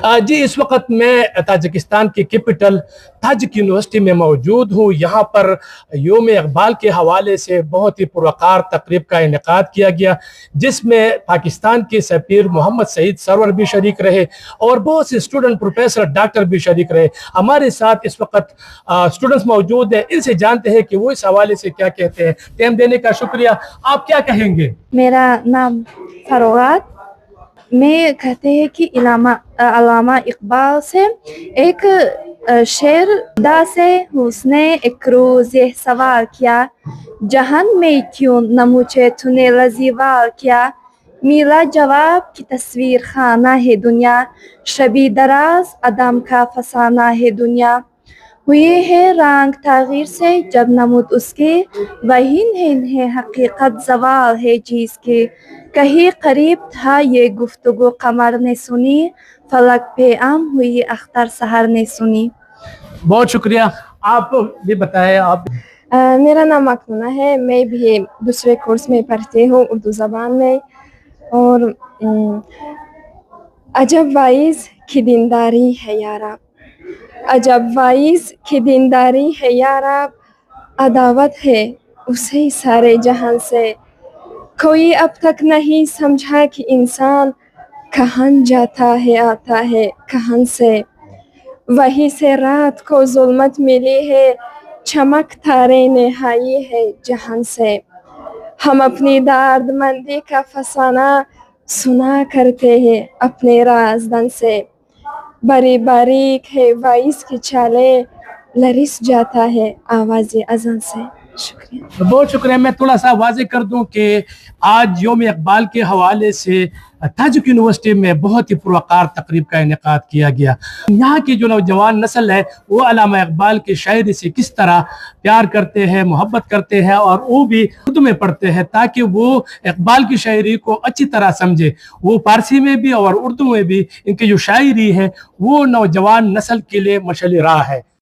جی اس وقت میں تاجکستان کی کیپٹل تاجک یونیورسٹی میں موجود ہوں۔ یہاں پر یوم اقبال کے حوالے سے بہت ہی پروقار تقریب کا انعقاد کیا گیا، جس میں پاکستان کے سفیر محمد سعید سرور بھی شریک رہے اور بہت سے اسٹوڈنٹ، پروفیسر، ڈاکٹر بھی شریک رہے۔ ہمارے ساتھ اس وقت اسٹوڈنٹس موجود ہیں، ان سے جانتے ہیں کہ وہ اس حوالے سے کیا کہتے ہیں۔ ٹائم دینے کا شکریہ۔ آپ کیا کہیں گے؟ میرا نام فروغات۔ میں کہتے ہیں کہ علامہ اقبال سے ایک شعر دا سے اس نے ایک روز یہ سوال کیا، جہان میں کیوں نہ مجھے تو نے لذیذ کیا، میلا جواب کی تصویر خانہ ہے دنیا، شبی دراز عدم کا فسانہ ہے دنیا، ہوئے ہے رنگ تغیر سے جب نمود اس کے، وہی ہے حقیقت زوال ہے چیز کے، کہیں قریب تھا یہ گفتگو قمر نے سنی، فلک پہ عام ہوئی اختر سحر نے سنی۔ بہت شکریہ۔ آپ بھی بتائیں۔ آپ میرا نام مقبولہ ہے، میں بھی دوسرے کورس میں پڑھتی ہوں اردو زبان میں، اور عجب وائز کی دینداری ہے یارا، عجب وائز کی دینداری ہے یارا، عداوت ہے اسے سارے جہان سے، کوئی اب تک نہیں سمجھا کہ انسان کہاں جاتا ہے آتا ہے کہاں سے، وہیں سے رات کو ظلمت ملی ہے، چمک تارے نہائی ہے جہان سے، ہم اپنی درد مندی کا فسانہ سنا کرتے ہیں اپنے رازدان سے، بڑی باریک ہے وائس کی چالیں، لرز جاتا ہے آواز اذان سے۔ شکریہ۔ بہت شکریہ۔ میں تھوڑا سا واضح کر دوں کہ آج یوم اقبال کے حوالے سے تاجک یونیورسٹی میں بہت ہی پروقار تقریب کا انعقاد کیا گیا۔ یہاں کی جو نوجوان نسل ہے وہ علامہ اقبال کی شاعری سے کس طرح پیار کرتے ہیں، محبت کرتے ہیں، اور وہ بھی اردو میں پڑھتے ہیں تاکہ وہ اقبال کی شاعری کو اچھی طرح سمجھے۔ وہ فارسی میں بھی اور اردو میں بھی ان کی جو شاعری ہے وہ نوجوان نسل کے لیے مشعل راہ ہے۔